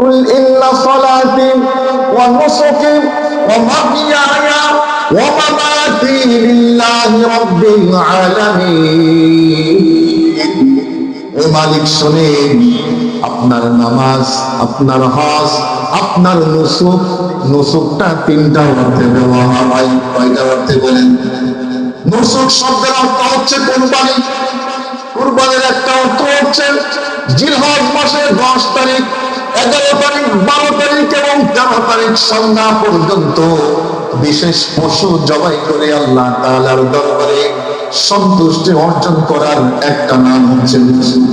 কুল ইন্না সালাতি ওয়া নুসুকি ওয়া মাহইয়ায়া ওয়া মামাতি লিল্লাহি রাব্বিল আলামিন। ও মালিক শুনেন, আপনার নামাজ, আপনার হজ, আপনার নুসুকটা তিনটা অর্থে ব্যবহার হয়। কয়টা অর্থে বলেন? নুসুক শব্দের অর্থ হচ্ছে কুরবানি। কুরবানির একটা অর্থ হচ্ছে জিলহজ মাসের 10 তারিখ, 11 তারিখ, 12 তারিখ এবং 13 তারিখ সন্ধ্যা পর্যন্ত বিশেষ পশু জবাই করে আল্লাহ তাআলার দরবারে সন্তুষ্টি অর্জন করার একটা নাম হচ্ছে নুসুক।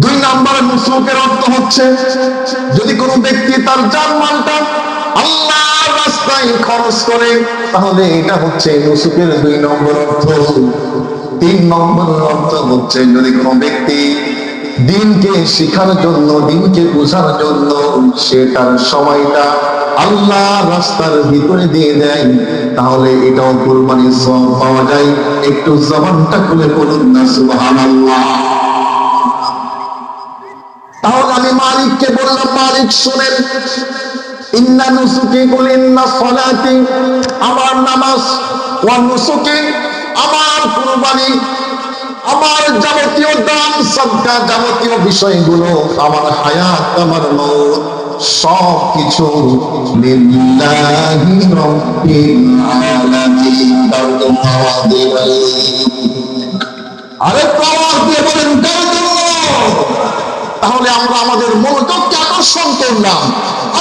2 নম্বর নুসুকের অর্থ হচ্ছে যদি কোনো ব্যক্তি তার জানমালটা আল্লাহর রাস্তায় খরচ করে, তাহলে এটা হচ্ছে নুসুকের 2 নম্বর অর্থ। 3 নম্বর অর্থ হচ্ছে যদি কোনো ব্যক্তি দিনকে শিখার জন্য, দিনকে বোঝার জন্য সে তার সময়টা আল্লাহ রাস্তার ভিতরে দিয়ে দেয়, তাহলে এটাও কুরবানির সওয়াব পাওয়া যায়। একটু জবানটা খুলে বলুন না সুবহানাল্লাহ। তাহলে আমি মালিককে বললাম, মালিক শুনেন, ইন্না নুসুকি কুল ইন্না সালাতি, আমার নামাজ, ওয়া নুসুকি, আমার কুরবানি, আমার যাবতীয় দান সাদকা, যাবতীয় বিষয়গুলো, আমার হায়াত, আমার মওত, সব কিছু লিল্লাহি রাব্বিল আলামিন। আরে আওয়াজ দিয়ে বলেন কার জন্য? তাহলে আমরা আমাদের মনোযোগকে আকর্ষণ করলাম।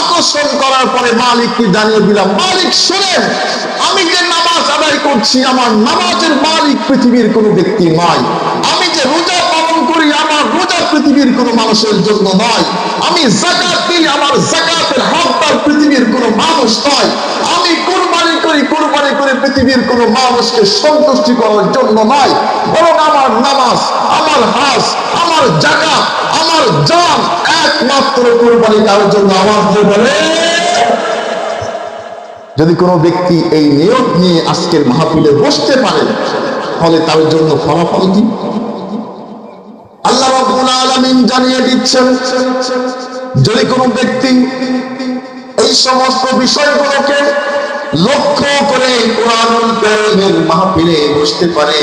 আকর্ষণ করার পরে মালিককে জানিয়ে দিলাম, মালিক শুনেন, আমি যে নামাজ আদায় করছি, আমার নামাজের মালিক পৃথিবীর কোনো ব্যক্তি নয়। আমি যে রোজা পালন করি, আমার রোজা পৃথিবীর কোনো মানুষের জন্য নয়। আমি যাকাত দিই, আমার যাকাতের হকদার পৃথিবীর কোনো মানুষ নয়। আমি কুরবানি করি, কুরবানি করে পৃথিবীর কোনো মানুষকে সন্তুষ্টি করার জন্য নয়, বরং আমার নামাজ, আমার হজ, আমার যাকাত, আমার জান একমাত্র কুরবানি করার জন্য। আমার বলে, যদি কোনো ব্যক্তি এই নিয়ত নিয়ে আজকের মাহফিলে বসতে পারে, তাহলে তার জন্য ফলাফল কি? আল্লাহ রাব্বুল আলামিন জানিয়ে দিচ্ছেন, যদি কোনো ব্যক্তি এই সমস্ত বিষয়গুলোকে লক্ষ্য করে কুরআনুল কারীমের মাহফিলে বসতে পারে,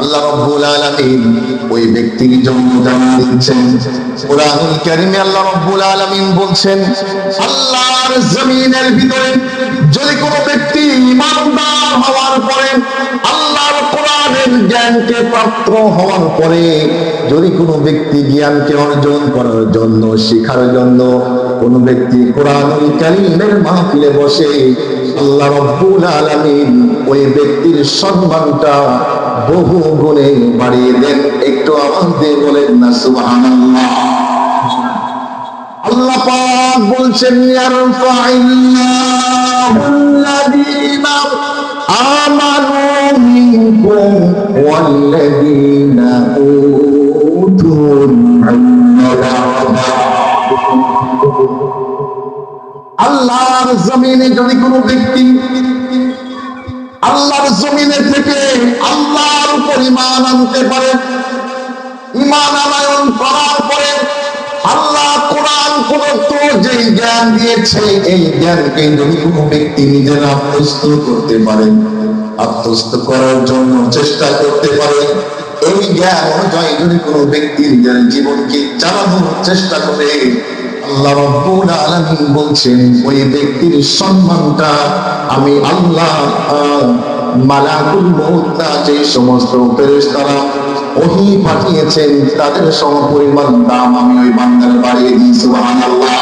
আল্লাহ রাব্বুল আলামিন ওই ব্যক্তির জন্য জানিয়ে দিচ্ছেন। কুরআনুল কারীমে আল্লাহ রাব্বুল আলামিন বলছেন, আল্লাহর জমিনের ভিতরে যদি কোনো ব্যক্তি ঈমানদার হওয়ার পরে, আল্লাহর কোরআনের জ্ঞানকে প্রাপ্ত হওয়ার পরে, যদি কোনো ব্যক্তি জ্ঞানকে অর্জন করার জন্য, শেখার জন্য কোনো ব্যক্তি কুরআনুল কারীমের মাহফিলে বসে, আল্লাহ রাব্বুল আলামিন ওই ব্যক্তির সম্মানটা বহু গুণে বাড়িয়ে দেন। একটু আওয়াজ দিয়ে বলেন না সুবহানাল্লাহ। আল্লাহ পাক বলছেন, ইয়ারফাইল্লাহুল্লাযীনা আমানু মিনকুম ওয়াল্লাযীনা উতুল ইলমা। আল্লাহর জমিনে যদি কোনো ব্যক্তি আল্লাহর জমিনে থেকে আল্লাহর উপর ঈমান আনতে পারে, ঈমান আনয়ন করার পরে আল্লাহ কোরআন প্রদত্ত যে জ্ঞান দিয়েছে, এই জ্ঞানকে যদি কোনো ব্যক্তি নিজের আত্মস্থ করতে পারে, আত্মস্থ করার জন্য চেষ্টা করতে পারে, এই জ্ঞান অনুযায়ী যদি কোনো ব্যক্তি নিজের জীবনকে চালানোর চেষ্টা করে, আল্লাহ রাব্বুল আলামিন বলছেন ওই ব্যক্তির সম্মানটা আমি আল্লাহ মালাকুল মউত, যে সমস্ত ফেরেশতারা ওহী পাঠিয়েছেন, তাদের সমপরিমাণ দাম আমি ওই বান্দার বাড়িয়ে দিই। সুবহানাল্লাহ।